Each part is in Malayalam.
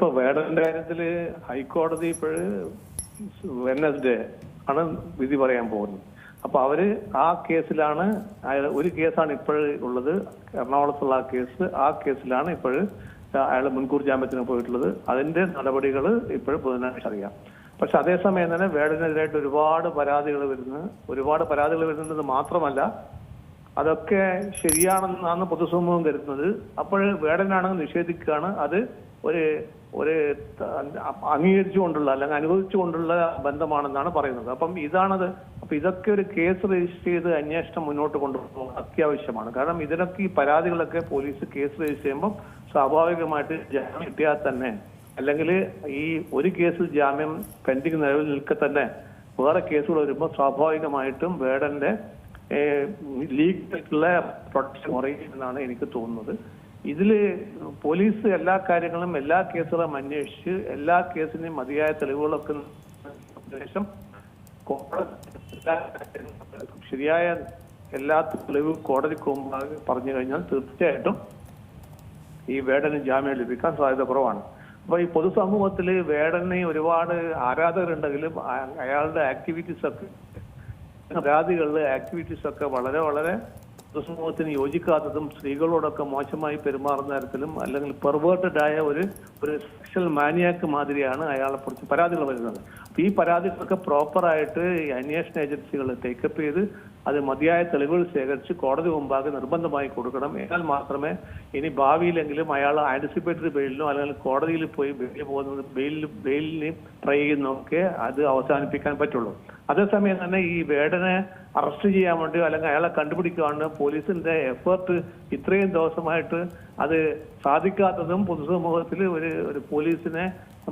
ഇപ്പൊ വേടന്റെ കാര്യത്തില് ഹൈക്കോടതി ഇപ്പോഴ് വെഡ്നസ്ഡേ ആണ് വിധി പറയാൻ പോകുന്നത്. അപ്പൊ അവര് ആ കേസിലാണ്, ഒരു കേസാണ് ഇപ്പോഴുള്ളത്, എറണാകുളത്തുള്ള ആ കേസിലാണ് ഇപ്പോഴ് അയാൾ മുൻകൂർ ജാമ്യത്തിന് പോയിട്ടുള്ളത്. അതിന്റെ നടപടികൾ ഇപ്പോഴും ബുധനാഴ്ച അറിയാം. പക്ഷെ അതേസമയം തന്നെ വേടനെതിരായിട്ട് ഒരുപാട് പരാതികൾ വരുന്നത് മാത്രമല്ല, അതൊക്കെ ശരിയാണെന്നാണ് പൊതുസമൂഹം കരുതുന്നത്. അപ്പോൾ വേടനാണെന്ന് നിഷേധിക്കുകയാണ്. അത് ഒരു അംഗീകരിച്ചുകൊണ്ടുള്ള അല്ലെങ്കിൽ അനുവദിച്ചുകൊണ്ടുള്ള ബന്ധമാണെന്നാണ് പറയുന്നത്. അപ്പം ഇതാണത്. അപ്പൊ ഇതൊക്കെ ഒരു കേസ് രജിസ്റ്റർ ചെയ്ത് അന്വേഷണം മുന്നോട്ട് കൊണ്ടുപോകുന്നത് അത്യാവശ്യമാണ്. കാരണം ഇതിനൊക്കെ ഈ പരാതികളൊക്കെ പോലീസ് കേസ് രജിസ്റ്റർ ചെയ്യുമ്പോൾ സ്വാഭാവികമായിട്ട് ജാമ്യം കിട്ടിയാൽ തന്നെ, അല്ലെങ്കിൽ ഈ ഒരു കേസിൽ ജാമ്യം പെൻഡിങ് നിലവിൽ നിൽക്കെ തന്നെ വേറെ കേസുകൾ വരുമ്പോൾ സ്വാഭാവികമായിട്ടും വേടന്റെ ലീഗലായിട്ടുള്ള പ്രൊട്ടക്ഷൻ കുറയും എന്നാണ് എനിക്ക് തോന്നുന്നത്. ഇതില് പോലീസ് എല്ലാ കാര്യങ്ങളും എല്ലാ കേസുകളും അന്വേഷിച്ച് എല്ലാ കേസിനെയും മതിയായ തെളിവുകളൊക്കെ ശേഷം ശരിയായ എല്ലാ തെളിവും കോടതിക്ക് മുമ്പാകെ പറഞ്ഞു കഴിഞ്ഞാൽ തീർച്ചയായിട്ടും ഈ വേടന് ജാമ്യം ലഭിക്കാൻ സാധ്യത കുറവാണ്. അപ്പൊ ഈ പൊതുസമൂഹത്തില് വേടന് ഒരുപാട് ആരാധകരുണ്ടെങ്കിലും അയാളുടെ ആക്ടിവിറ്റീസ് ഒക്കെ വളരെ വളരെ പൊതുസമൂഹത്തിന് യോജിക്കാത്തതും സ്ത്രീകളോടൊക്കെ മോശമായി പെരുമാറുന്ന തരത്തിലും അല്ലെങ്കിൽ പെർവേർട്ടഡ് ആയ ഒരു സെക്ഷൽ മാനിയാക്ക് മാതിരിയാണ് അയാളെ കുറിച്ച് പരാതികൾ വരുന്നത്. അപ്പൊ ഈ പരാതികളൊക്കെ പ്രോപ്പറായിട്ട് അന്വേഷണ ഏജൻസികൾ ടേക്കപ്പ് ചെയ്ത് അത് മതിയായ തെളിവുകൾ ശേഖരിച്ച് കോടതി മുമ്പാകെ നിർബന്ധമായി കൊടുക്കണം. എന്നാൽ മാത്രമേ ഇനി ഭാവിയിലെങ്കിലും അയാൾ ആന്റിസിപ്പേറ്ററി ബെയിലിനോ അല്ലെങ്കിൽ കോടതിയിൽ പോയി ബെയിലിന് ട്രൈ ചെയ്യുന്നതൊക്കെ അത് അവസാനിപ്പിക്കാൻ പറ്റുള്ളൂ. അതേസമയം തന്നെ ഈ വേടനെ അറസ്റ്റ് ചെയ്യാൻ വേണ്ടി അല്ലെങ്കിൽ അയാളെ കണ്ടുപിടിക്കാണ്ട് പോലീസിന്റെ എഫേർട്ട് ഇത്രയും ദിവസമായിട്ട് അത് സാധിക്കാത്തതും പൊതുസമൂഹത്തിൽ ഒരു പോലീസിനെ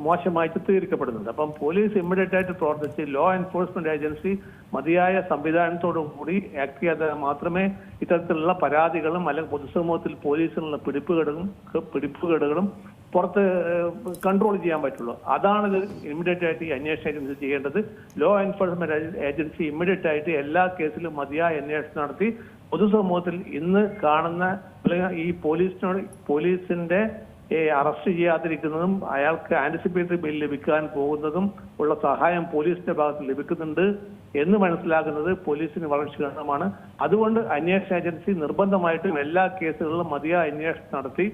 മോശമായി ചിത്രീകരിക്കപ്പെടുന്നുണ്ട്. അപ്പം പോലീസ് ഇമ്മീഡിയറ്റ് ആയിട്ട് പ്രവർത്തിച്ച് ലോ എൻഫോഴ്സ്മെന്റ് ഏജൻസി മതിയായ സംവിധാനത്തോടു കൂടി ആക്ട് ചെയ്താൽ മാത്രമേ ഇത്തരത്തിലുള്ള പരാതികളും അല്ലെങ്കിൽ പൊതുസമൂഹത്തിൽ പോലീസിനുള്ള പിടിപ്പുകേടുകളും പുറത്ത് കൺട്രോൾ ചെയ്യാൻ പറ്റുള്ളൂ. അതാണ് ഇമ്മീഡിയറ്റ് ആയിട്ട് ഈ അന്വേഷണ ഏജൻസി ചെയ്യേണ്ടത്. ലോ എൻഫോഴ്സ്മെന്റ് ഏജൻസി ഇമ്മീഡിയറ്റ് ആയിട്ട് എല്ലാ കേസിലും മതിയായ അന്വേഷണം നടത്തി പൊതുസമൂഹത്തിൽ ഇന്ന് കാണുന്ന അല്ലെങ്കിൽ ഈ പോലീസിന്റെ അറസ്റ്റ് ചെയ്യാതിരിക്കുന്നതും അയാൾക്ക് ആന്റിസിപ്പേറ്ററി ബെയിൽ ലഭിക്കാൻ പോകുന്നതും ഉള്ള സഹായം പോലീസിന്റെ ഭാഗത്ത് ലഭിക്കുന്നുണ്ട് എന്ന് മനസ്സിലാക്കുന്നത് പോലീസിന് വളരെ ക്ഷീണമാണ്. അതുകൊണ്ട് അന്വേഷണ ഏജൻസി നിർബന്ധമായിട്ടും എല്ലാ കേസുകളിലും മതിയായ അന്വേഷണം നടത്തി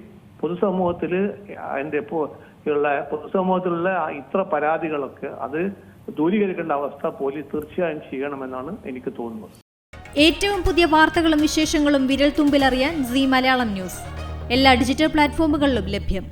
പൊതുസമൂഹത്തിലുള്ള ഇത്ര പരാതികളൊക്കെ അത് ദൂരീകരിക്കേണ്ട അവസ്ഥ പോലീസ് തീർച്ചയായും ചെയ്യണമെന്നാണ് എനിക്ക് തോന്നുന്നത്. ഏറ്റവും പുതിയ വാർത്തകളും വിശേഷങ്ങളും വിരൽ തുമ്പിലറിയാൻ സീ മലയാളം ന്യൂസ് എല്ലാ ഡിജിറ്റൽ പ്ലാറ്റ്ഫോമുകളിലും ലഭ്യം.